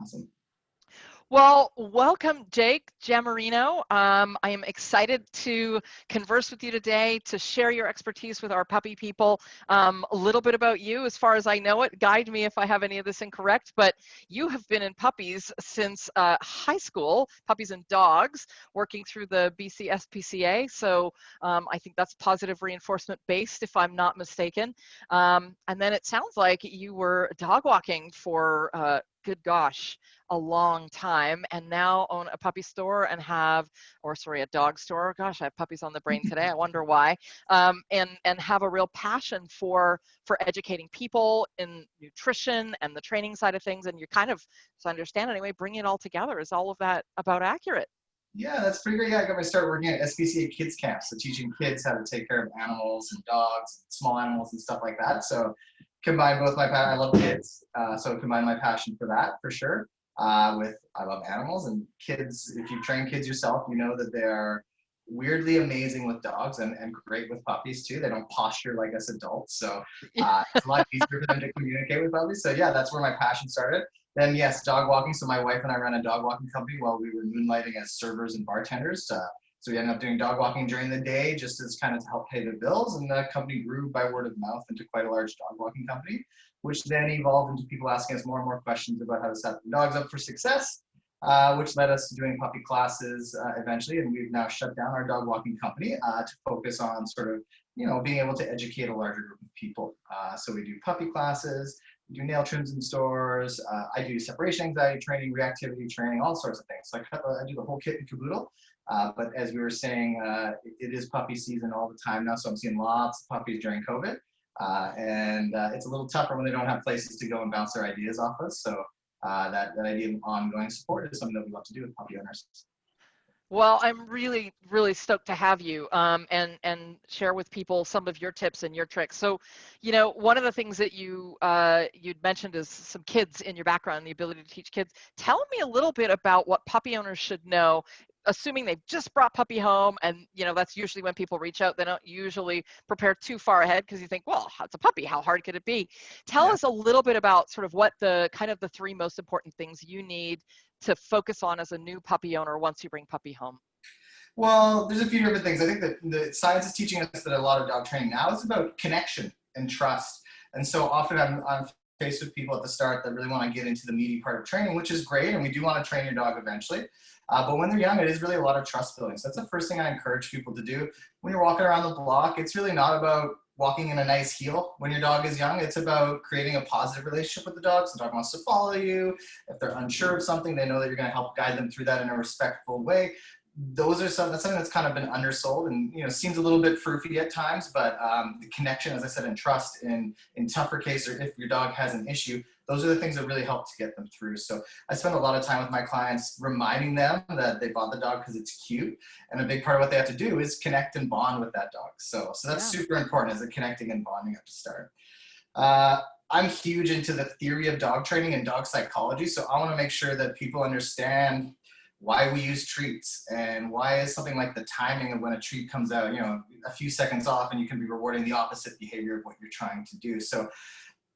Awesome. Well, welcome, Jake Giammarino. I am excited to converse with you today, to share your expertise with our puppy people. A little bit about you, as far as I know it. Guide me if I have any of this incorrect, but you have been in puppies since high school, puppies and dogs, working through the BC SPCA. So I think that's positive reinforcement based, if I'm not mistaken. And then it sounds like you were dog walking for, good gosh, a long time, and now own a puppy store and have, or sorry, a dog store. Gosh, I have puppies on the brain today. I wonder why. And have a real passion for educating people in nutrition and the training side of things. And you're kind of, so I understand anyway, bringing it all together. Is all of that about accurate? Yeah, that's pretty great. Yeah, I got my start working at SPCA kids camps, so teaching kids how to take care of animals and dogs, and small animals and stuff like that. So combine both I love kids, so combine my passion for that for sure. With I love animals and kids. If you train kids yourself, you know that they're weirdly amazing with dogs and great with puppies too. They don't posture like us adults, so it's a lot easier for them to communicate with puppies. So yeah, that's where my passion started. Then yes, dog walking. So my wife and I ran a dog walking company while we were moonlighting as servers and bartenders. So we ended up doing dog walking during the day just as kind of to help pay the bills. And the company grew by word of mouth into quite a large dog walking company, which then evolved into people asking us more and more questions about how to set the dogs up for success, which led us to doing puppy classes eventually. And we've now shut down our dog walking company to focus on sort of, being able to educate a larger group of people. So we do puppy classes, we do nail trims in stores. I do separation anxiety training, reactivity training, all sorts of things. So I do the whole kit and caboodle. But as we were saying, it is puppy season all the time now. So I'm seeing lots of puppies during COVID. And it's a little tougher when they don't have places to go and bounce their ideas off us. So that idea of ongoing support is something that we love to do with puppy owners. Well, I'm really, really stoked to have you and share with people some of your tips and your tricks. So, one of the things that you'd mentioned is some kids in your background, the ability to teach kids. Tell me a little bit about what puppy owners should know, assuming they've just brought puppy home, and that's usually when people reach out. They don't usually prepare too far ahead because you think, well, it's a puppy, how hard could it be? Tell Yeah. us a little bit about sort of what the three most important things you need to focus on as a new puppy owner once you bring puppy home. Well, there's a few different things. I think that the science is teaching us that a lot of dog training now is about connection and trust. And so often I'm faced with people at the start that really want to get into the meaty part of training, which is great. And we do want to train your dog eventually. But when they're young, it is really a lot of trust building. So that's the first thing I encourage people to do. When you're walking around the block, it's really not about walking in a nice heel when your dog is young. It's about creating a positive relationship with the dog. So the dog wants to follow you. If they're unsure of something, they know that you're going to help guide them through that in a respectful way. That's something that's kind of been undersold and seems a little bit froofy at times, but the connection, as I said, and trust in tougher cases, or if your dog has an issue, those are the things that really help to get them through. So I spend a lot of time with my clients reminding them that they bought the dog because it's cute, and a big part of what they have to do is connect and bond with that dog. So that's super important, is the connecting and bonding at the start. I'm huge into the theory of dog training and dog psychology, so I want to make sure that people understand why we use treats and why is something like the timing of when a treat comes out, a few seconds off, and you can be rewarding the opposite behavior of what you're trying to do. So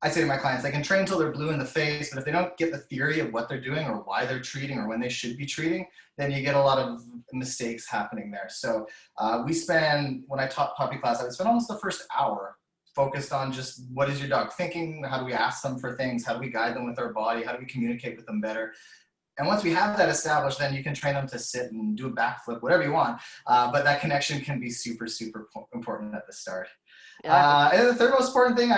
I say to my clients, they can train until they're blue in the face, but if they don't get the theory of what they're doing or why they're treating or when they should be treating, then you get a lot of mistakes happening there. So when I taught puppy class, I would spend almost the first hour focused on just what is your dog thinking? How do we ask them for things? How do we guide them with our body? How do we communicate with them better? And once we have that established, then you can train them to sit and do a backflip, whatever you want. But that connection can be super, super important at the start. Yeah. And the third most important thing,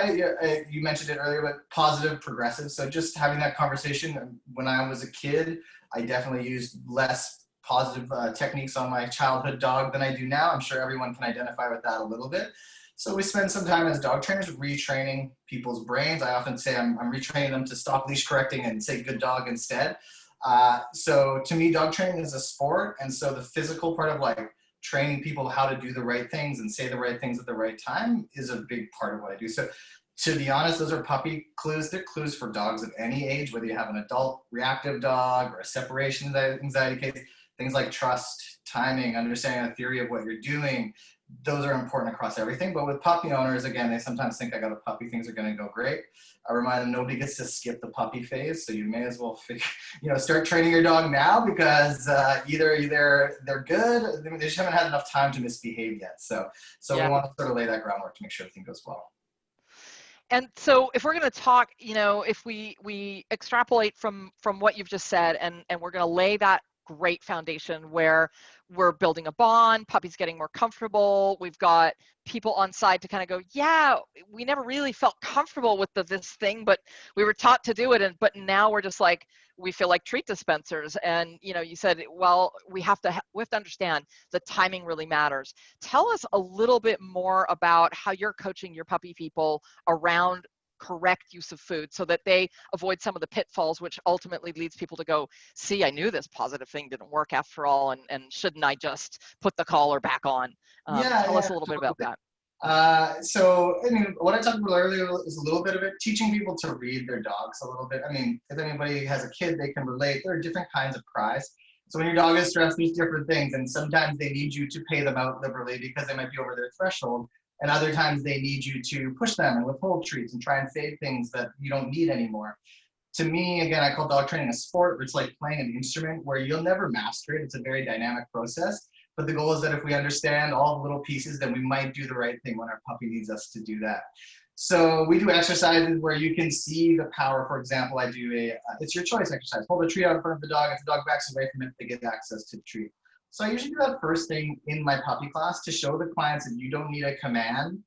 you mentioned it earlier, but positive, progressive. So just having that conversation. When I was a kid, I definitely used less positive techniques on my childhood dog than I do now. I'm sure everyone can identify with that a little bit. So we spend some time as dog trainers retraining people's brains. I often say I'm retraining them to stop leash correcting and say good dog instead. So to me, dog training is a sport. And so the physical part of training people how to do the right things and say the right things at the right time is a big part of what I do. So to be honest, those are puppy clues. They're clues for dogs of any age, whether you have an adult reactive dog or a separation anxiety case, things like trust, timing, understanding the theory of what you're doing, those are important across everything. But with puppy owners, again, they sometimes think I got a puppy, things are going to go great. I remind them nobody gets to skip the puppy phase, so you may as well start training your dog now, because either they're good, they just haven't had enough time to misbehave yet. So we Yeah. want to sort of lay that groundwork to make sure everything goes well. And so if we're going to talk, if we extrapolate from what you've just said, and we're going to lay that great foundation where we're building a bond, puppy's getting more comfortable, we've got people on side to kind of go, yeah, we never really felt comfortable with this thing, but we were taught to do it, but now we're just like, we feel like treat dispensers. And you said, well, we have to understand the timing really matters. Tell us a little bit more about how you're coaching your puppy people around correct use of food so that they avoid some of the pitfalls, which ultimately leads people to go, see, I knew this positive thing didn't work after all, and shouldn't I just put the collar back on? Tell us a little bit about that. So, I mean, what I talked about earlier is a little bit of it, teaching people to read their dogs a little bit. I mean, if anybody has a kid, they can relate. There are different kinds of cries. So when your dog is stressed, there's different things, and sometimes they need you to pay them out liberally because they might be over their threshold. And other times they need you to push them and withhold treats and try and save things that you don't need anymore. To me, again, I call dog training a sport. It's like playing an instrument where you'll never master it. It's a very dynamic process. But the goal is that if we understand all the little pieces, then we might do the right thing when our puppy needs us to do that. So we do exercises where you can see the power. For example, I do it's your choice exercise. Hold a treat out in front of the dog. If the dog backs away from it, they get access to the treat. So I usually do that first thing in my puppy class to show the clients that you don't need a command.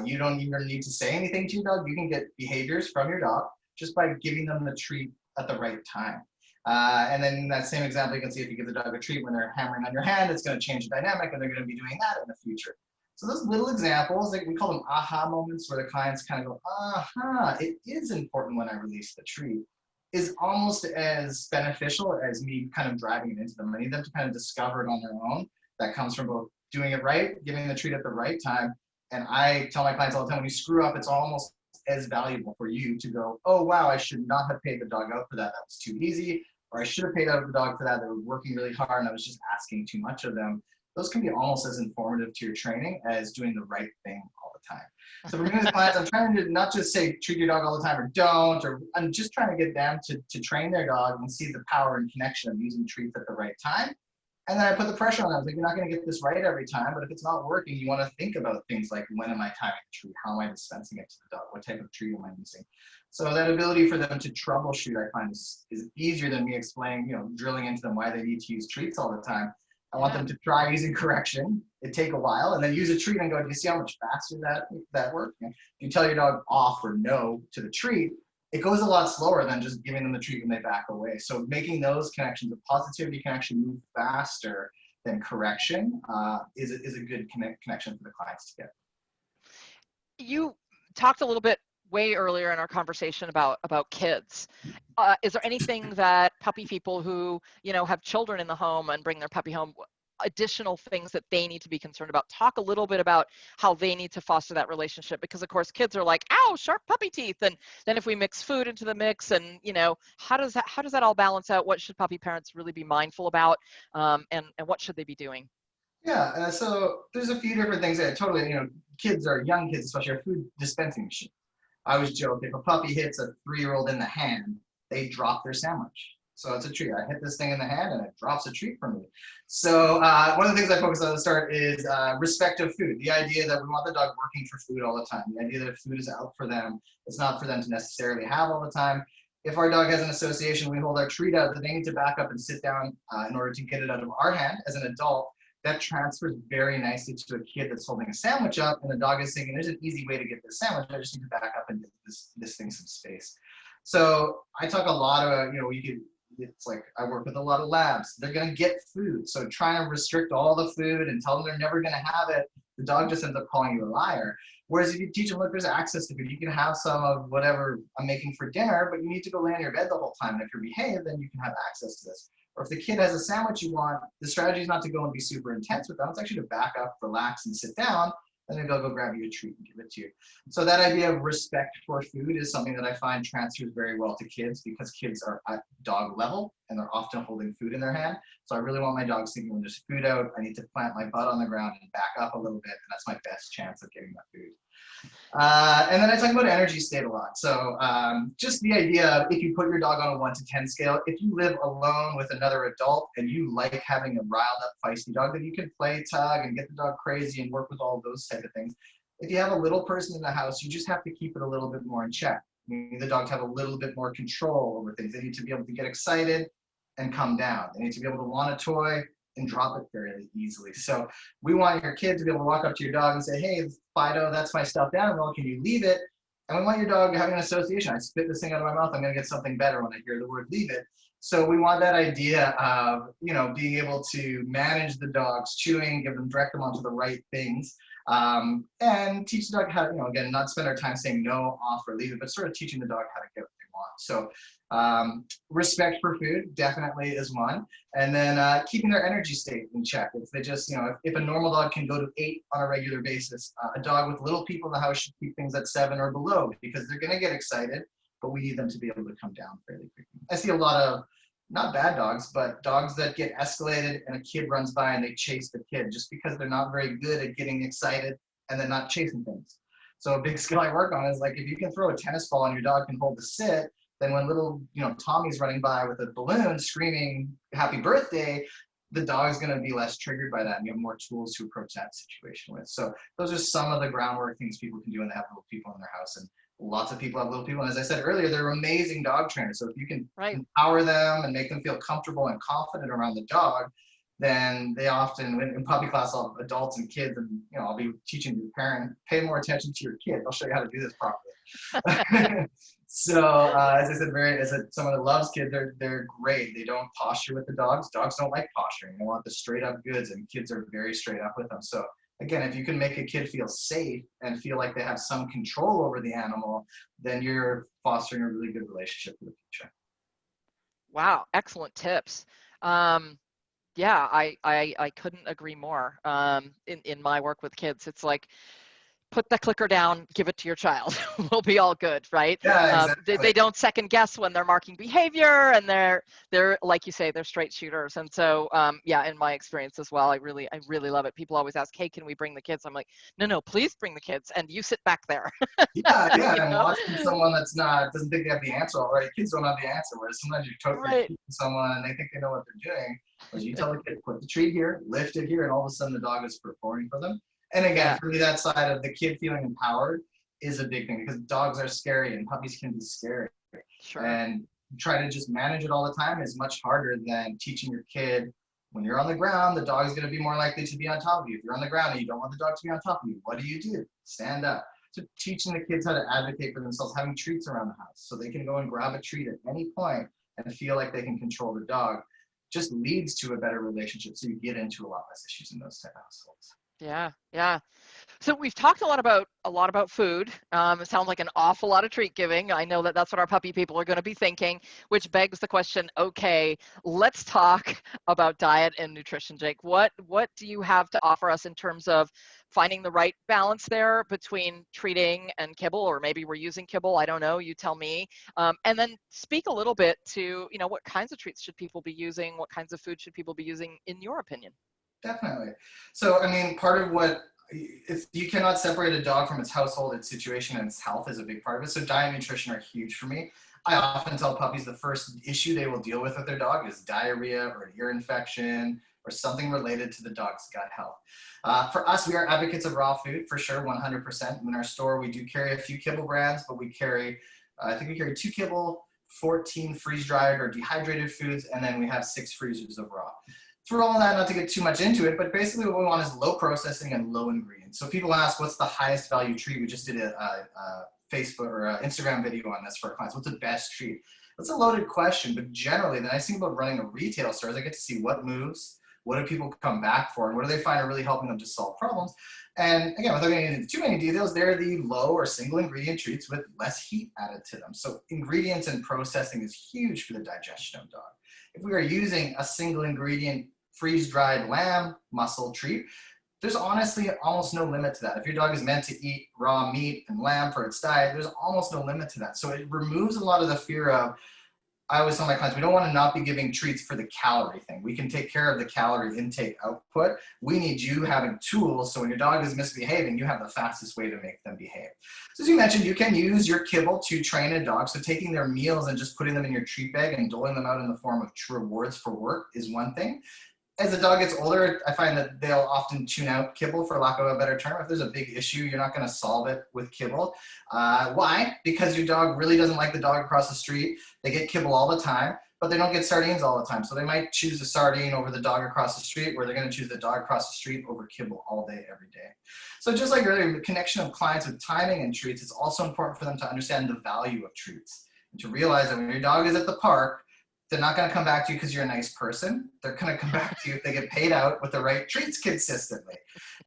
You don't even need to say anything to your dog. You can get behaviors from your dog just by giving them the treat at the right time. And then in that same example, you can see if you give the dog a treat when they're hammering on your hand, it's going to change the dynamic and they're going to be doing that in the future. So those little examples, like we call them aha moments, where the clients kind of go, aha, it is important when I release the treat, is almost as beneficial as me kind of driving it into them. I need them to kind of discover it on their own. That comes from both doing it right, giving the treat at the right time. And I tell my clients all the time, when you screw up, it's almost as valuable for you to go, oh, wow, I should not have paid the dog out for that. That was too easy. Or I should have paid out the dog for that. They were working really hard and I was just asking too much of them. Those can be almost as informative to your training as doing the right thing all the time. So for me as clients, I'm trying to not just say treat your dog all the time or don't, or I'm just trying to get them to train their dog and see the power and connection of using treats at the right time. And then I put the pressure on them. Like, you're not going to get this right every time, but if it's not working, you want to think about things like, when am I timing the treat? How am I dispensing it to the dog? What type of treat am I using? So that ability for them to troubleshoot, I find is easier than me explaining, drilling into them why they need to use treats all the time. I want them to try using correction. It take a while, and then use a treat and go, do you see how much faster that works? If you tell your dog off or no to the treat, it goes a lot slower than just giving them the treat when they back away. So making those connections, the positivity can actually move faster than correction, is a good connection for the clients to get. You talked a little bit way earlier in our conversation about kids. Is there anything that puppy people who have children in the home and bring their puppy home, additional things that they need to be concerned about? Talk a little bit about how they need to foster that relationship, because of course kids are like, ow, sharp puppy teeth, and then if we mix food into the mix, and how does that all balance out? What should puppy parents really be mindful about, and what should they be doing? Yeah, so there's a few different things that totally, kids are young kids, especially a food dispensing machine. I always joke, if a puppy hits a 3-year-old in the hand, they drop their sandwich. So it's a treat. I hit this thing in the hand and it drops a treat from me. So one of the things I focus on at the start is respect of food. The idea that we want the dog working for food all the time. The idea that food is out for them. It's not for them to necessarily have all the time. If our dog has an association, we hold our treat out, that they need to back up and sit down in order to get it out of our hand as an adult. That transfers very nicely to a kid that's holding a sandwich up, and the dog is thinking, there's an easy way to get this sandwich. I just need to back up and give this thing some space. So I talk a lot about, it's like I work with a lot of labs. They're going to get food. So trying to restrict all the food and tell them they're never going to have it, the dog just ends up calling you a liar. Whereas if you teach them, look, there's access to food. You can have some of whatever I'm making for dinner, but you need to go lay on your bed the whole time. And if you're behaved, then you can have access to this. Or if the kid has a sandwich you want, the strategy is not to go and be super intense with them. It's actually to back up, relax, and sit down. then maybe I'll go grab you a treat and give it to you. So that idea of respect for food is something that I find transfers very well to kids, because kids are at dog level and they're often holding food in their hand. So I really want my dogs thinking when there's food out, I need to plant my butt on the ground and back up a little bit, and that's my best chance of getting that food. And then I talk about energy state a lot. So just the idea of, if you put your dog on a 1 to 10 scale, if you live alone with another adult and you like having a riled up, feisty dog, then you can play tug and get the dog crazy and work with all those type of things. If you have a little person in the house, you just have to keep it a little bit more in check. You need the dog to have a little bit more control over things. They need to be able to get excited and come down. They need to be able to want a toy and drop it fairly easily. So we want your kid to be able to walk up to your dog and say, hey, Fido, that's my stuffed animal, can you leave it? And we want your dog having an association. I spit this thing out of my mouth, I'm gonna get something better when I hear the word leave it. So we want that idea of, being able to manage the dogs chewing, direct them onto the right things, and teach the dog how, again, not spend our time saying no, off, or leave it, but sort of teaching the dog how to get what they want. So respect for food definitely is one. And then keeping their energy state in check. If they just, if a normal dog can go to 8 on a regular basis, a dog with little people in the house should keep things at 7 or below, because they're going to get excited, but we need them to be able to come down fairly quickly. I see a lot of, not bad dogs, but dogs that get escalated and a kid runs by and they chase the kid just because they're not very good at getting excited and then not chasing things. So a big skill I work on is, like, if you can throw a tennis ball and your dog can hold the sit, then when little, Tommy's running by with a balloon screaming happy birthday, the dog's going to be less triggered by that, and you have more tools to approach that situation with. So those are some of the groundwork things people can do when they have little people in their house. And lots of people have little people, and as I said earlier, they're amazing dog trainers. So if you can empower them and make them feel comfortable and confident around the dog, then they often, in puppy class, I'll have adults and kids, and I'll be teaching the parent, pay more attention to your kid. I'll show you how to do this properly. So as I said, someone that loves kids, they're great. They don't posture with the dogs. Dogs don't like posturing. They want the straight up goods, and kids are very straight up with them. So again, if you can make a kid feel safe and feel like they have some control over the animal, then you're fostering a really good relationship for the future. Wow, excellent tips. Yeah, I couldn't agree more. In my work with kids, it's like, put the clicker down, give it to your child. We'll be all good, right? Yeah, exactly. They don't second guess when they're marking behavior, and they're like you say, they're straight shooters. And so yeah, in my experience as well, I really love it. People always ask, hey, can we bring the kids? I'm like, no, please bring the kids, and you sit back there. Yeah, and watching someone doesn't think they have the answer already. Kids don't have the answer, whereas sometimes you're totally teaching someone and they think they know what they're doing. But you tell the kid, put the treat here, lift it here, and all of a sudden the dog is performing for them. And again, for me, that side of the kid feeling empowered is a big thing, because dogs are scary and puppies can be scary. Sure. And trying to just manage it all the time is much harder than teaching your kid, when you're on the ground, the dog is going to be more likely to be on top of you. If you're on the ground and you don't want the dog to be on top of you, what do? Stand up. So teaching the kids how to advocate for themselves, having treats around the house so they can go and grab a treat at any point and feel like they can control the dog, just leads to a better relationship. So you get into a lot less issues in those type of households. Yeah. So we've talked a lot about food. It sounds like an awful lot of treat giving. I know that's what our puppy people are going to be thinking, which begs the question, okay, let's talk about diet and nutrition, Jake. What do you have to offer us in terms of finding the right balance there between treating and kibble, or maybe we're using kibble? I don't know. You tell me. And then speak a little bit to, what kinds of treats should people be using? What kinds of food should people be using, in your opinion? Definitely. So, I mean, part of what, if you cannot separate a dog from its household, its situation, and its health is a big part of it. So diet and nutrition are huge for me. I often tell puppies the first issue they will deal with their dog is diarrhea or an ear infection or something related to the dog's gut health. For us, we are advocates of raw food, for sure, 100%. In our store, we do carry a few kibble brands, but we carry, I think we carry 2 kibble, 14 freeze-dried or dehydrated foods, and then we have 6 freezers of raw. Through all of that, not to get too much into it, but basically what we want is low processing and low ingredients. So people ask, what's the highest value treat? We just did a Facebook or Instagram video on this for our clients. What's the best treat? That's a loaded question, but generally the nice thing about running a retail store is I get to see what moves, what do people come back for, and what do they find are really helping them to solve problems. And again, without getting into too many details, they're the low or single ingredient treats with less heat added to them. So ingredients and processing is huge for the digestion of dog. If we are using a single ingredient freeze-dried lamb muscle treat, there's honestly almost no limit to that. If your dog is meant to eat raw meat and lamb for its diet, there's almost no limit to that. So it removes a lot of the fear of, I always tell my clients, we don't want to not be giving treats for the calorie thing. We can take care of the calorie intake output. We need you having tools so when your dog is misbehaving, you have the fastest way to make them behave. So as you mentioned, you can use your kibble to train a dog. So taking their meals and just putting them in your treat bag and doling them out in the form of rewards for work is one thing. As the dog gets older, I find that they'll often tune out kibble, for lack of a better term. If there's a big issue, you're not going to solve it with kibble. Why? Because your dog really doesn't like the dog across the street. They get kibble all the time, but they don't get sardines all the time. So they might choose a sardine over the dog across the street, where they're going to choose the dog across the street over kibble all day, every day. So just like earlier, the connection of clients with timing and treats, it's also important for them to understand the value of treats and to realize that when your dog is at the park, they're not going to come back to you because you're a nice person. They're going to come back to you if they get paid out with the right treats consistently.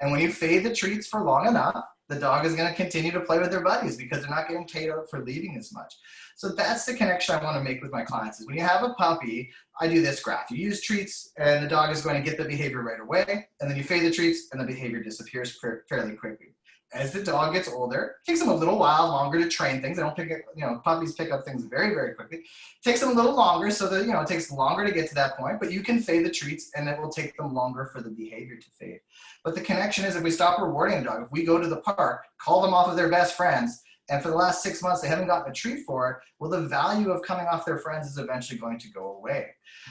And when you fade the treats for long enough, the dog is going to continue to play with their buddies because they're not getting paid out for leaving as much. So that's the connection I want to make with my clients is when you have a puppy, I do this graph. You use treats and the dog is going to get the behavior right away. And then you fade the treats and the behavior disappears fairly quickly. As the dog gets older, it takes them a little while longer to train things. They don't pick up, puppies pick up things very, very quickly. It takes them a little longer so that, it takes longer to get to that point, but you can fade the treats and it will take them longer for the behavior to fade. But the connection is if we stop rewarding a dog, if we go to the park, call them off of their best friends, and for the last 6 months, they haven't gotten a treat for it, well, the value of coming off their friends is eventually going to go away.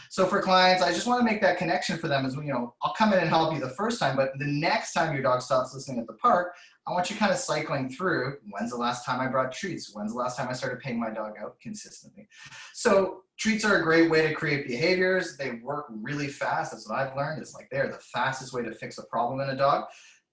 So for clients, I just want to make that connection for them is, I'll come in and help you the first time, but the next time your dog stops listening at the park, I want you kind of cycling through, when's the last time I brought treats? When's the last time I started paying my dog out consistently? So treats are a great way to create behaviors. They work really fast. That's what I've learned. It's like they're the fastest way to fix a problem in a dog.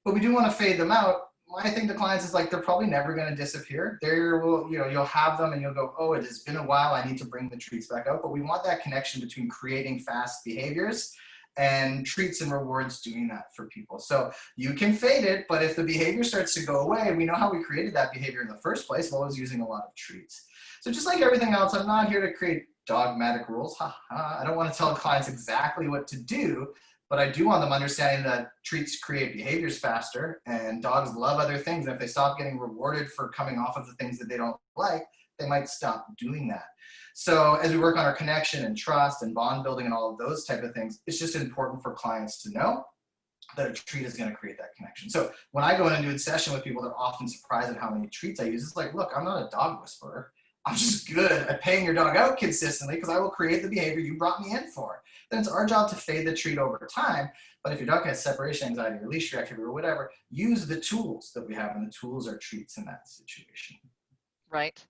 But we do want to fade them out. My thing to clients is like, they're probably never going to disappear. You'll have them and you'll go, oh, it has been a while. I need to bring the treats back out. But we want that connection between creating fast behaviors and treats and rewards doing that for people. So you can fade it, but if the behavior starts to go away, we know how we created that behavior in the first place. Well, I was using a lot of treats. So just like everything else, I'm not here to create dogmatic rules. I don't want to tell clients exactly what to do, but I do want them understanding that treats create behaviors faster and dogs love other things. And if they stop getting rewarded for coming off of the things that they don't like, they might stop doing that. So as we work on our connection and trust and bond building and all of those type of things, it's just important for clients to know that a treat is going to create that connection. So when I go in and do a session with people, they're often surprised at how many treats I use. It's like, look, I'm not a dog whisperer. I'm just good at paying your dog out consistently because I will create the behavior you brought me in for. Then it's our job to fade the treat over time. But if your dog has separation anxiety or leash reactivity or whatever, use the tools that we have, and the tools are treats in that situation. Right.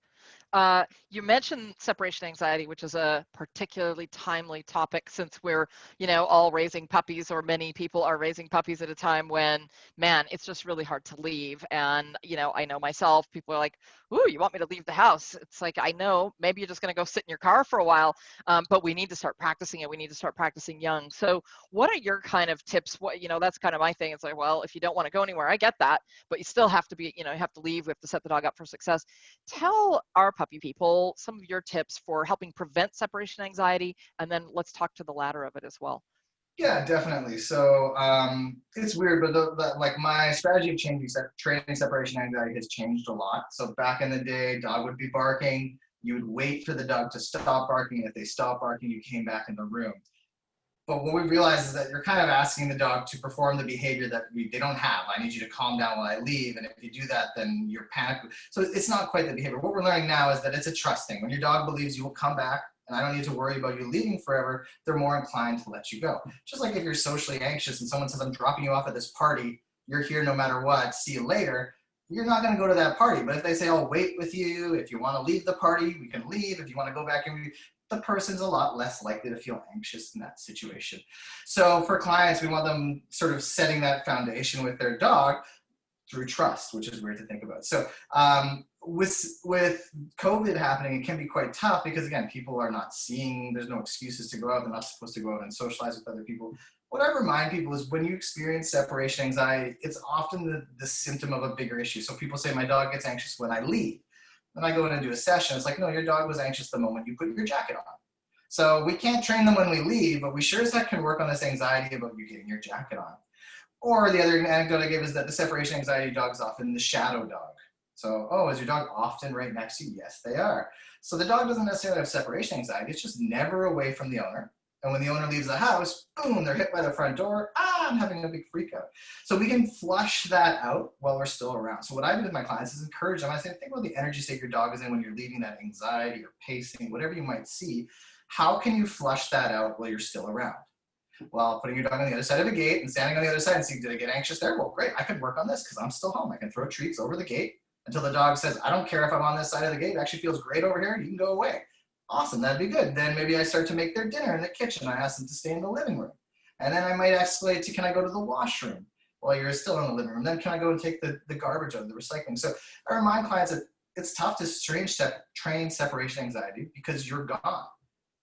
You mentioned separation anxiety, which is a particularly timely topic since we're, all raising puppies, or many people are raising puppies at a time when, man, it's just really hard to leave. And, I know myself, people are like, ooh, you want me to leave the house? It's like, I know, maybe you're just going to go sit in your car for a while, but we need to start practicing it. We need to start practicing young. So what are your kind of tips? That's kind of my thing. It's like, well, if you don't want to go anywhere, I get that, but you still have to be, you have to leave. We have to set the dog up for success. Tell our puppy people some of your tips for helping prevent separation anxiety, and then let's talk to the latter of it as well. Yeah, definitely. So it's weird, but like my strategy of training separation anxiety has changed a lot. So back in the day, dog would be barking. You would wait for the dog to stop barking. If they stopped barking, you came back in the room. But what we realize is that you're kind of asking the dog to perform the behavior that they don't have. I need you to calm down while I leave. And if you do that, then you're panicked. So it's not quite the behavior. What we're learning now is that it's a trust thing. When your dog believes you will come back and I don't need to worry about you leaving forever, they're more inclined to let you go. Just like if you're socially anxious and someone says, I'm dropping you off at this party, you're here no matter what, see you later, you're not going to go to that party. But if they say, I'll wait with you, if you want to leave the party, we can leave. If you want to go back and the person's a lot less likely to feel anxious in that situation. So for clients, we want them sort of setting that foundation with their dog through trust, which is weird to think about. So with COVID happening, it can be quite tough because, again, people are not seeing, there's no excuses to go out. They're not supposed to go out and socialize with other people. What I remind people is when you experience separation anxiety, it's often the symptom of a bigger issue. So people say, my dog gets anxious when I leave. Then I go in and do a session. It's like, no, your dog was anxious the moment you put your jacket on. So we can't train them when we leave, but we sure as heck can work on this anxiety about you getting your jacket on. Or the other anecdote I give is that the separation anxiety dog is often the shadow dog. So, oh, is your dog often right next to you? Yes, they are. So the dog doesn't necessarily have separation anxiety. It's just never away from the owner. And when the owner leaves the house, boom, they're hit by the front door. Ah, I'm having a big freak out. So we can flush that out while we're still around. So what I do with my clients is encourage them. I say, think about the energy state your dog is in when you're leaving, that anxiety or pacing, whatever you might see. How can you flush that out while you're still around? Well, putting your dog on the other side of the gate and standing on the other side and seeing, did I get anxious there? Well, great. I could work on this because I'm still home. I can throw treats over the gate until the dog says, I don't care if I'm on this side of the gate. It actually feels great over here. You can go away. Awesome. That'd be good. Then maybe I start to make their dinner in the kitchen. I ask them to stay in the living room. And then I might escalate to, can I go to the washroom while you're still in the living room? Then can I go and take the garbage out of the recycling? So I remind clients that it's tough to train separation anxiety because you're gone.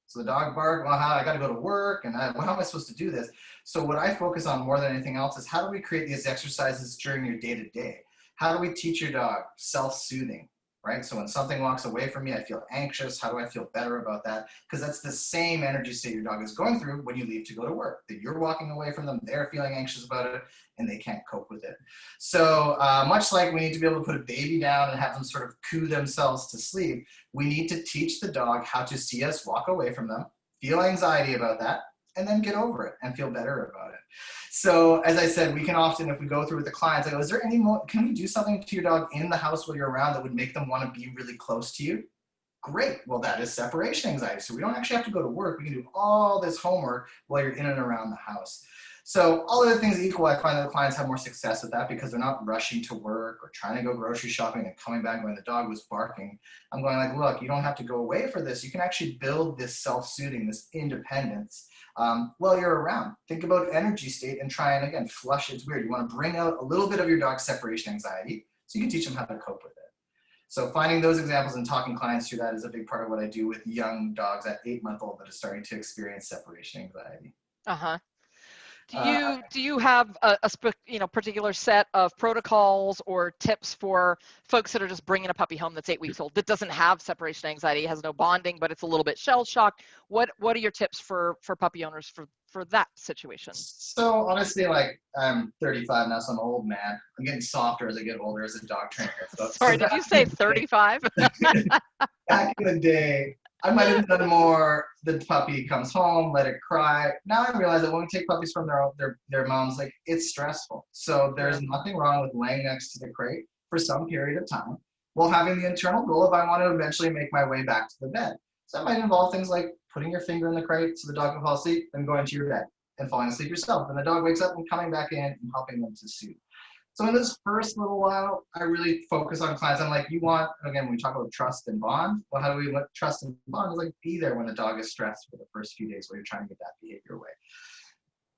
So the dog barked, well, I got to go to work, and how am I supposed to do this? So what I focus on more than anything else is how do we create these exercises during your day-to-day? How do we teach your dog self-soothing, right? So when something walks away from me, I feel anxious. How do I feel better about that? Because that's the same energy state your dog is going through when you leave to go to work, that you're walking away from them, they're feeling anxious about it, and they can't cope with it. So much like we need to be able to put a baby down and have them sort of coo themselves to sleep, we need to teach the dog how to see us walk away from them, feel anxiety about that, and then get over it and feel better about it. So as I said, we can often, if we go through with the clients, I go, is there any more, can we do something to your dog in the house while you're around that would make them want to be really close to you? Great. Well, that is separation anxiety. So we don't actually have to go to work. We can do all this homework while you're in and around the house. So all other things equal, I find that the clients have more success with that because they're not rushing to work or trying to go grocery shopping and coming back when the dog was barking. I'm going like, look, you don't have to go away for this. You can actually build this self-soothing, this independence while you're around. Think about energy state and try and, again, flush. It's weird. You want to bring out a little bit of your dog's separation anxiety so you can teach them how to cope with it. So finding those examples and talking clients through that is a big part of what I do with young dogs at 8-month-old that are starting to experience separation anxiety. Uh-huh. Do you have a particular set of protocols or tips for folks that are just bringing a puppy home that's 8 weeks old that doesn't have separation anxiety, has no bonding, but it's a little bit shell shocked? What are your tips for puppy owners for that situation? So honestly, like I'm 35 now, so I'm an old man. I'm getting softer as I get older as a dog trainer. Sorry, did you say 35? Back in the day, I might have done more. The puppy comes home, let it cry. Now I realize that when we take puppies from their moms, like it's stressful. So there's nothing wrong with laying next to the crate for some period of time while having the internal goal if I want to eventually make my way back to the bed. So that might involve things like putting your finger in the crate so the dog can fall asleep, then going to your bed and falling asleep yourself. And the dog wakes up and coming back in and helping them to soothe. So in this first little while, I really focus on clients. I'm like, again, when we talk about trust and bond, well, how do we let trust and bond? Is like be there when the dog is stressed for the first few days while you're trying to get that behavior away.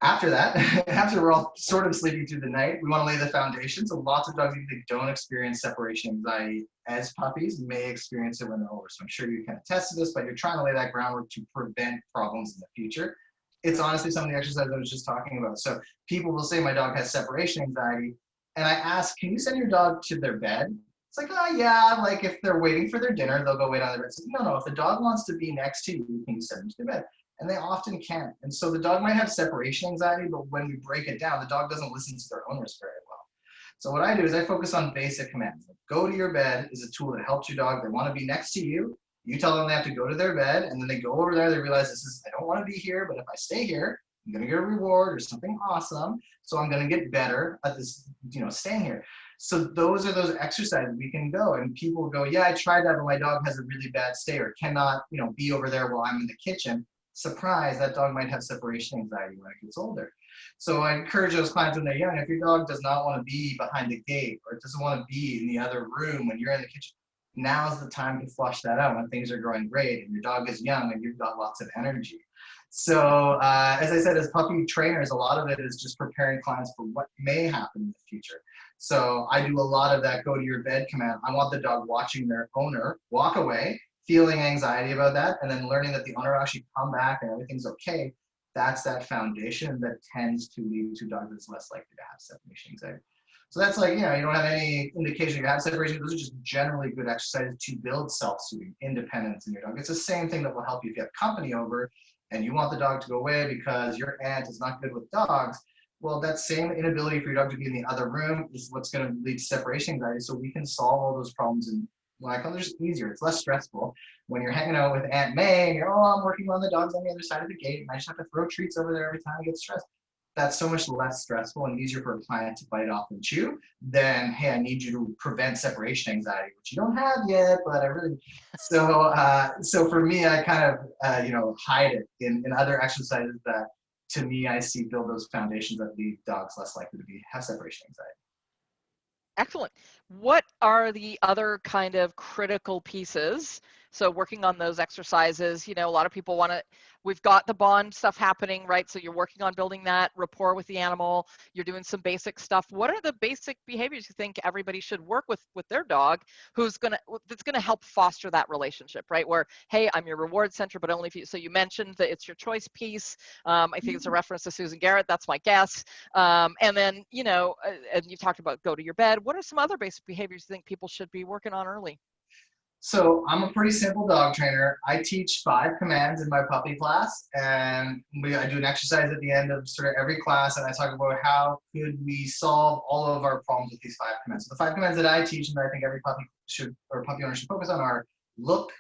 After that, after we're all sort of sleeping through the night, we want to lay the foundation. So lots of dogs, if they don't experience separation anxiety as puppies, may experience it when they're older. So I'm sure you can attest to this, but you're trying to lay that groundwork to prevent problems in the future. It's honestly some of the exercises I was just talking about. So people will say my dog has separation anxiety. And I ask, can you send your dog to their bed? It's like, oh yeah, like if they're waiting for their dinner, they'll go wait on their bed. It's like, no, if the dog wants to be next to you, can you send them to their bed? And they often can't. And so the dog might have separation anxiety, but when we break it down, the dog doesn't listen to their owners very well. So what I do is I focus on basic commands. Like, go to your bed is a tool that helps your dog. They want to be next to you. You tell them they have to go to their bed, and then they go over there. They realize I don't want to be here, but if I stay here, I'm going to get a reward or something awesome. So I'm going to get better at this, staying here. So those are those exercises we can go, and people go, yeah, I tried that, but my dog has a really bad stay or cannot, be over there while I'm in the kitchen. Surprise, that dog might have separation anxiety when it gets older. So I encourage those clients when they're young, if your dog does not want to be behind the gate or it doesn't want to be in the other room when you're in the kitchen, now's the time to flush that out when things are growing great and your dog is young and you've got lots of energy. So as I said, as puppy trainers, a lot of it is just preparing clients for what may happen in the future. So I do a lot of that go to your bed command. I want the dog watching their owner walk away, feeling anxiety about that, and then learning that the owner will actually come back and everything's okay. That's that foundation that tends to lead to dogs that's less likely to have separation anxiety. So that's like, you don't have any indication you have separation. Those are just generally good exercises to build self-soothing, independence in your dog. It's the same thing that will help you if you have company over and you want the dog to go away because your aunt is not good with dogs. Well, that same inability for your dog to be in the other room is what's going to lead to separation anxiety. So we can solve all those problems, and what I call it just easier. It's less stressful when you're hanging out with Aunt May and you're, oh, I'm working on the dogs on the other side of the gate and I just have to throw treats over there every time I get stressed. That's so much less stressful and easier for a client to bite off and chew than, hey, I need you to prevent separation anxiety, which you don't have yet, but I really. So for me, I kind of hide it in other exercises that, to me, I see build those foundations that lead dogs less likely to have separation anxiety. Excellent. What are the other kind of critical pieces? So working on those exercises, a lot of people we've got the bond stuff happening, right? So you're working on building that rapport with the animal. You're doing some basic stuff. What are the basic behaviors you think everybody should work with their dog that's going to help foster that relationship, right? Where, hey, I'm your reward center, but only if you, so you mentioned that it's your choice piece. I think it's a reference to Susan Garrett. That's my guess. And then, and you talked about go to your bed. What are some other basic behaviors you think people should be working on early? So I'm a pretty simple dog trainer. I teach 5 commands in my puppy class, and I do an exercise at the end of sort of every class, and I talk about how could we solve all of our problems with these 5 commands. So the 5 commands that I teach and that I think every puppy owner should focus on are look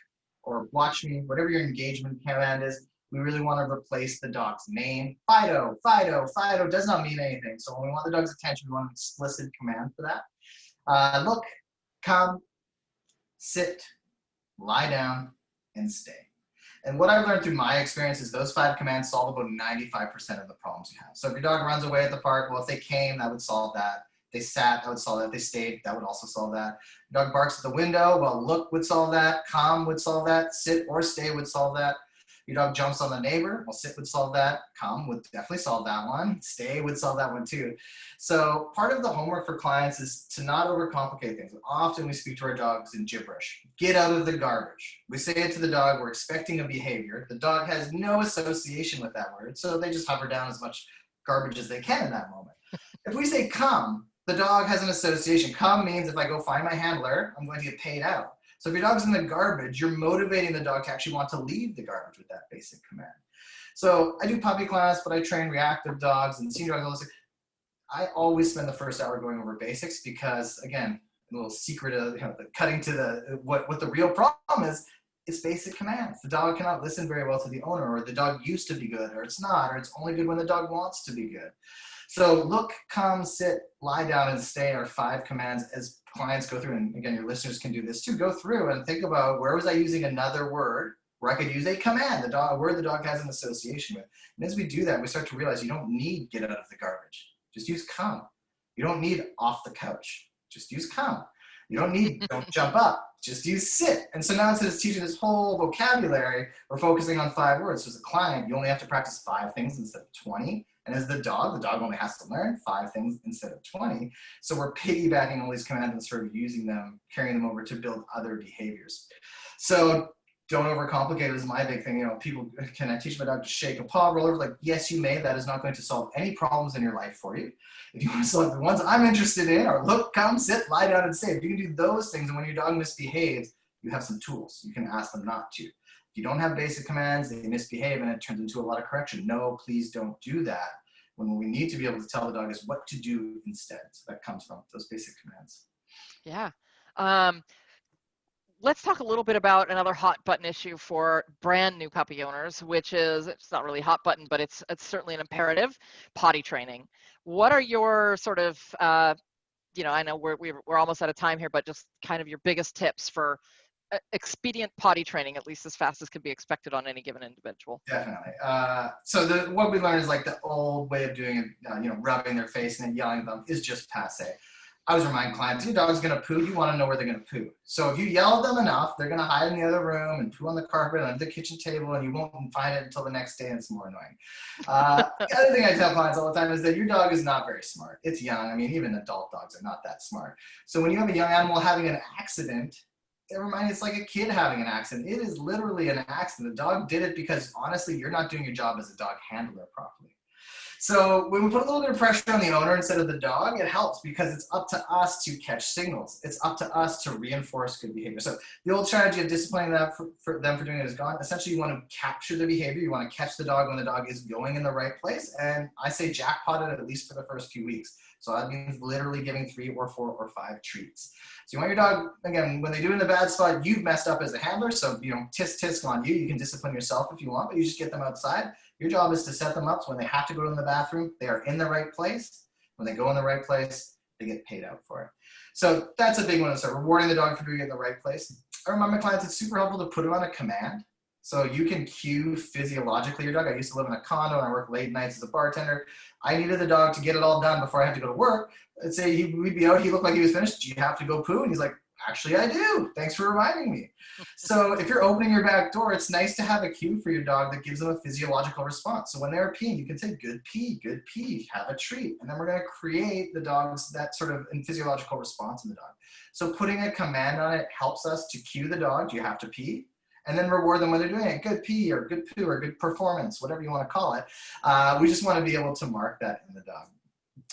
or watch me, whatever your engagement command is. We really want to replace the dog's name. Fido, Fido, Fido does not mean anything. So when we want the dog's attention, we want an explicit command for that. Look, come, sit, lie down, and stay. And what I've learned through my experience is those 5 commands solve about 95% of the problems you have. So if your dog runs away at the park, well, if they came, that would solve that. If they sat, that would solve that. If they stayed, that would also solve that. Your dog barks at the window, well, look would solve that. Calm would solve that. Sit or stay would solve that. Your dog jumps on the neighbor, well, sit would solve that. Calm would definitely solve that one. Stay would solve that one too. So part of the homework for clients is to not overcomplicate things. Often we speak to our dogs in gibberish. Get out of the garbage. We say it to the dog, we're expecting a behavior. The dog has no association with that word, so they just hover down as much garbage as they can in that moment. If we say come, the dog has an association. Come means if I go find my handler, I'm going to get paid out. So if your dog's in the garbage, you're motivating the dog to actually want to leave the garbage with that basic command. So I do puppy class, but I train reactive dogs and senior dogs. I always spend the first hour going over basics because, again, a little secret of cutting to what the real problem is. It's basic commands. The dog cannot listen very well to the owner, or the dog used to be good, or it's not, or it's only good when the dog wants to be good. So look, come, sit, lie down, and stay are 5 commands as clients go through. And again, your listeners can do this too. Go through and think about, where was I using another word where I could use a command, a word the dog has an association with. And as we do that, we start to realize you don't need get out of the garbage. Just use come. You don't need off the couch. Just use come. You don't need don't jump up. Just use sit. And so now instead of teaching this whole vocabulary, we're focusing on 5 words. So as a client, you only have to practice 5 things instead of 20. And as the dog only has to learn 5 things instead of 20. So we're piggybacking all these commands and sort of using them, carrying them over to build other behaviors. So don't overcomplicate it is my big thing. People, can I teach my dog to shake a paw, roll over? Like, yes, you may. That is not going to solve any problems in your life for you. If you want to solve the ones I'm interested in, or look, come, sit, lie down, and stay. If you can do those things, and when your dog misbehaves, you have some tools. You can ask them not to. If you don't have basic commands, they misbehave, and it turns into a lot of correction. No, please don't do that. When we need to be able to tell the dog is what to do instead. So that comes from those basic commands. Yeah. Let's talk a little bit about another hot button issue for brand new puppy owners, which is, it's not really a hot button, but it's certainly an imperative, potty training. What are your sort of, I know we're almost out of time here, but just kind of your biggest tips for expedient potty training, at least as fast as can be expected on any given individual? Definitely. So what we learned is like the old way of doing it, rubbing their face and then yelling at them is just passe. I always remind clients, your dog's going to poo, you want to know where they're going to poo. So if you yell at them enough, they're going to hide in the other room and poo on the carpet, under the kitchen table, and you won't find it until the next day, and it's more annoying. The other thing I tell clients all the time is that your dog is not very smart. It's young. I mean, even adult dogs are not that smart. So when you have a young animal having an accident, it's like a kid having an accident. It is literally an accident. The dog did it because, honestly, you're not doing your job as a dog handler properly. So when we put a little bit of pressure on the owner instead of the dog, it helps because it's up to us to catch signals. It's up to us to reinforce good behavior. So the old strategy of disciplining them for doing it is gone. Essentially, you want to capture the behavior. You want to catch the dog when the dog is going in the right place. And I say jackpot it at least for the first few weeks. So that means literally giving 3 or 4 or 5 treats. So you want your dog, again, when they do it in a bad spot, you've messed up as a handler. So, tisk tisk on you. You can discipline yourself if you want, but you just get them outside. Your job is to set them up so when they have to go to the bathroom, they are in the right place. When they go in the right place, they get paid out for it. So that's a big one. So rewarding the dog for doing it in the right place. I remind my clients it's super helpful to put it on a command. So you can cue physiologically your dog. I used to live in a condo and I worked late nights as a bartender. I needed the dog to get it all done before I had to go to work. Let's say we'd be out, he looked like he was finished. Do you have to go poo? And he's like, actually, I do. Thanks for reminding me. So if you're opening your back door, it's nice to have a cue for your dog that gives them a physiological response. So when they're peeing, you can say, good pee, have a treat. And then we're going to create the dog's that sort of physiological response in the dog. So putting a command on it helps us to cue the dog. Do you have to pee? And then reward them when they're doing it. Good pee or good poo or good performance, whatever you want to call it. We just want to be able to mark that in the dog.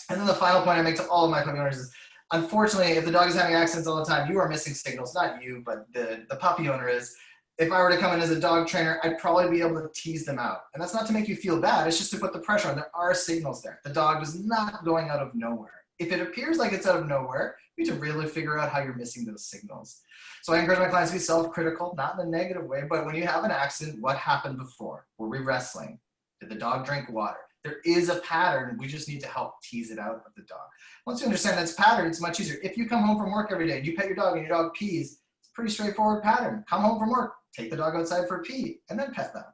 And then the final point I make to all of my puppy owners is, unfortunately, if the dog is having accidents all the time, you are missing signals. Not you, but the puppy owner is. If I were to come in as a dog trainer, I'd probably be able to tease them out. And that's not to make you feel bad. It's just to put the pressure on. There are signals there. The dog is not going out of nowhere. If it appears like it's out of nowhere, you need to really figure out how you're missing those signals. So I encourage my clients to be self-critical, not in a negative way, but when you have an accident, what happened before? Were we wrestling? Did the dog drink water? There is a pattern. We just need to help tease it out of the dog. Once you understand this pattern, it's much easier. If you come home from work every day and you pet your dog and your dog pees, it's a pretty straightforward pattern. Come home from work, take the dog outside for a pee, and then pet them.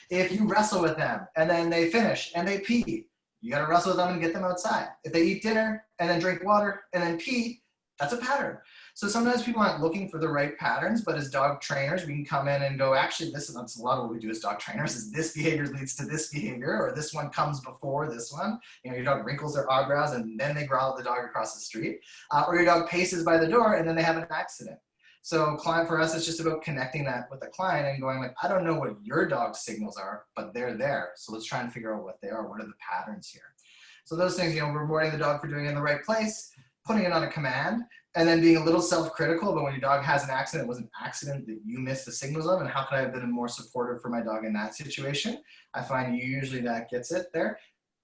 If you wrestle with them and then they finish and they pee, you got to wrestle with them and get them outside. If they eat dinner and then drink water and then pee, that's a pattern. So sometimes people aren't looking for the right patterns, but as dog trainers, we can come in and go, actually, that's a lot of what we do as dog trainers is this behavior leads to this behavior, or this one comes before this one. Your dog wrinkles their eyebrows and then they growl at the dog across the street. Or your dog paces by the door and then they have an accident. So for us, it's just about connecting that with the client and going like, I don't know what your dog's signals are, but they're there. So let's try and figure out what they are. What are the patterns here? So those things, rewarding the dog for doing it in the right place, putting it on a command, and then being a little self-critical about when your dog has an accident, it was an accident that you missed the signals of, and how could I have been more supportive for my dog in that situation? I find usually that gets it there.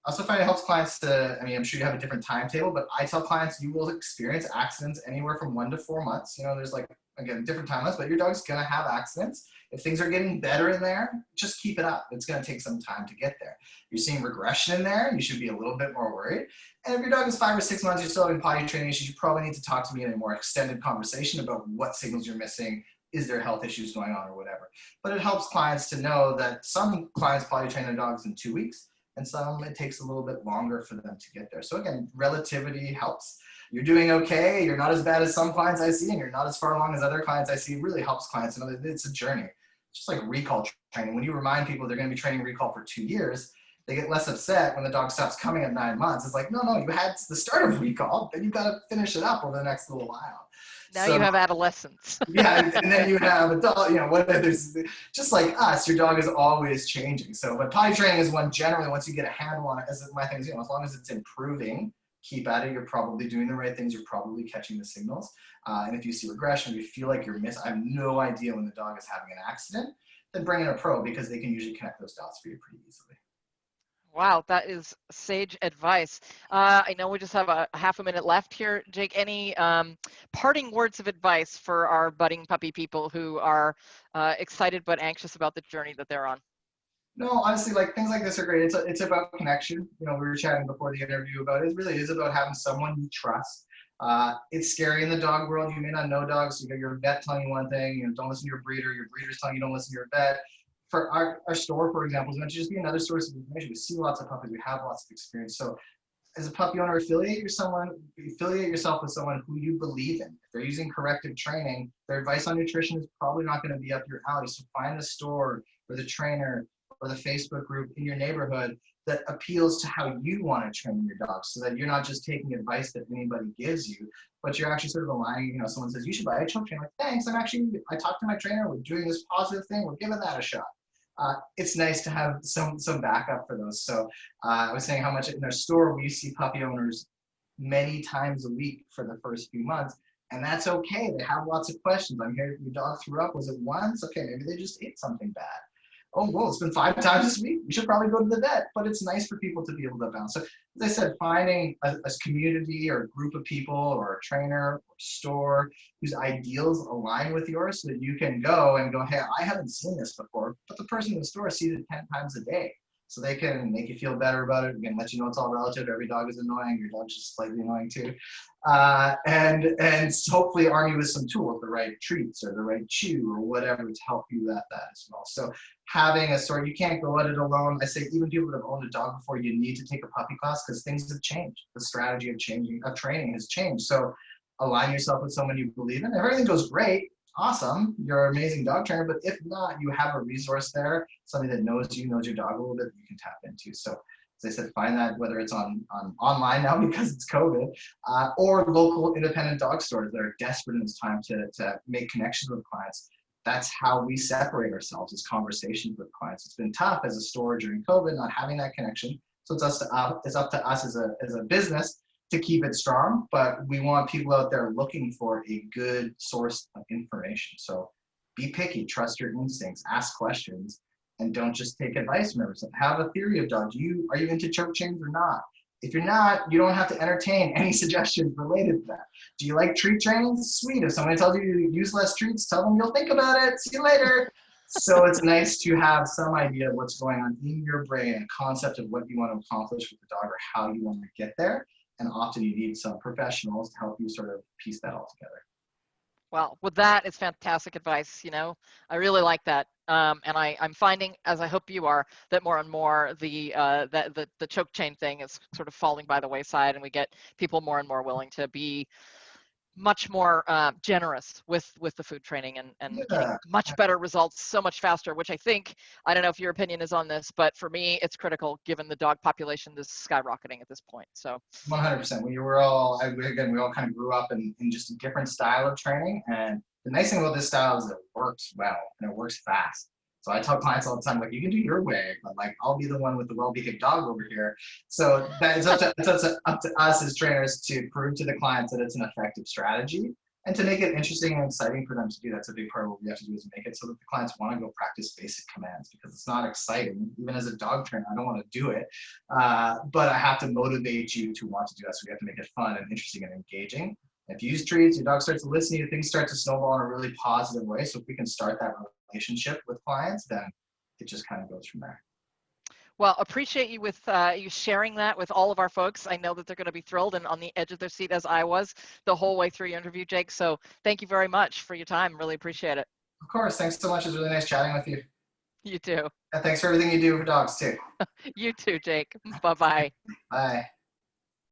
I also find it helps clients to, I'm sure you have a different timetable, but I tell clients you will experience accidents anywhere from 1 to 4 months. There's again, different timelines, but your dog's gonna have accidents. If things are getting better in there, just keep it up. It's gonna take some time to get there. You're seeing regression in there, you should be a little bit more worried. And if your dog is 5 or 6 months, you're still having potty training issues, you probably need to talk to me in a more extended conversation about what signals you're missing. Is there health issues going on or whatever? But it helps clients to know that some clients potty train their dogs in 2 weeks, and some it takes a little bit longer for them to get there. So again, relativity helps. You're doing okay, you're not as bad as some clients I see, and you're not as far along as other clients I see. It really helps clients know that it's a journey. It's just like recall training. When you remind people they're going to be training recall for 2 years, they get less upset when the dog stops coming at 9 months. It's like, no, you had the start of recall, then you've got to finish it up over the next little while. Now you have adolescents. Yeah, and then you have adult, there's just like us, your dog is always changing. So, but potty training is one generally, once you get a handle on it, as my thing is, as long as it's improving, keep at it. You're probably doing the right things. You're probably catching the signals. And if you see regression, if you feel like you're missing, I have no idea when the dog is having an accident, then bring in a pro because they can usually connect those dots for you pretty easily. Wow, that is sage advice. I know we just have a half a minute left here. Jake, any parting words of advice for our budding puppy people who are excited but anxious about the journey that they're on? No, honestly, things like this are great. It's about connection. We were chatting before the interview about it. It really is about having someone you trust. It's scary in the dog world. You may not know dogs. Your vet telling you one thing. Don't listen to your breeder. Your breeder's telling you don't listen to your vet. For our store, for example, is meant to just be another source of information. We see lots of puppies. We have lots of experience. So as a puppy owner, affiliate yourself with someone who you believe in. If they're using corrective training, their advice on nutrition is probably not going to be up your alley. So find the store or the trainer or the Facebook group in your neighborhood that appeals to how you want to train your dog, so that you're not just taking advice that anybody gives you, but you're actually sort of aligning. Someone says you should buy a choke trainer. Like, thanks, I talked to my trainer. We're doing this positive thing. We're giving that a shot. it's nice to have some backup for those. So I was saying how much in our store we see puppy owners many times a week for the first few months. And that's okay. They have lots of questions. I'm here. Your dog threw up. Was it once? Okay, maybe they just ate something bad. Oh, well, it's been 5 times this week. We should probably go to the vet. But it's nice for people to be able to bounce. So, as I said, finding a community or a group of people or a trainer or store whose ideals align with yours so that you can go and go, hey, I haven't seen this before, but the person in the store sees it 10 times a day. So they can make you feel better about it. Again, let you know it's all relative. Every dog is annoying. Your dog's just slightly annoying too. And hopefully arm you with some tools, the right treats or the right chew or whatever to help you at that as well. So having a sort, you can't go at it alone. I say even people that have owned a dog before, you need to take a puppy class because things have changed. The strategy of training has changed. So align yourself with someone you believe in. If everything goes great, awesome, you're an amazing dog trainer, but if not, you have a resource there, somebody that knows you, knows your dog a little bit that you can tap into. So as I said, find that whether it's on online now because it's COVID, or local independent dog stores that are desperate in this time to make connections with clients. That's how we separate ourselves, is conversations with clients. It's been tough as a store during COVID, not having that connection. So it's up to us as a business to keep it strong, but we want people out there looking for a good source of information. So be picky, trust your instincts, ask questions, and don't just take advice from everyone. Have a theory of dog. Are you into choke chains or not? If you're not, you don't have to entertain any suggestions related to that. Do you like treat training? Sweet. If somebody tells you to use less treats, tell them you'll think about it. See you later. So it's nice to have some idea of what's going on in your brain, a concept of what you want to accomplish with the dog or how you want to get there. And often you need some professionals to help you sort of piece that all together. Well, with that, it's fantastic advice. I really like that. And I'm finding, as I hope you are, that more and more the choke chain thing is sort of falling by the wayside, and we get people more and more willing to be much more generous with the food training and getting Yeah, much better results so much faster, which I don't know if your opinion is on this, but for me, it's critical given the dog population is skyrocketing at this point. So 100%. We all kind of grew up in just a different style of training. And the nice thing about this style is it works well and it works fast. So I tell clients all the time, like, you can do your way, but like, I'll be the one with the well-behaved dog over here. So that it's up to us as trainers to prove to the clients that it's an effective strategy and to make it interesting and exciting for them to do. That's a big part of what we have to do, is make it so that the clients want to go practice basic commands, because it's not exciting. Even as a dog trainer, I don't want to do it, but I have to motivate you to want to do that. So we have to make it fun and interesting and engaging. If you use treats, your dog starts to listen to you, things start to snowball in a really positive way. So if we can start that relationship with clients, then it just kind of goes from there. well, appreciate you with you sharing that with all of our folks. I know that they're going to be thrilled and on the edge of their seat, as I was the whole way through your interview, Jake. So thank you very much for your time. Really appreciate it. Of course. Thanks so much. It was really nice chatting with you. You too. And thanks for everything you do for dogs too. You too, Jake. Bye-bye. Bye.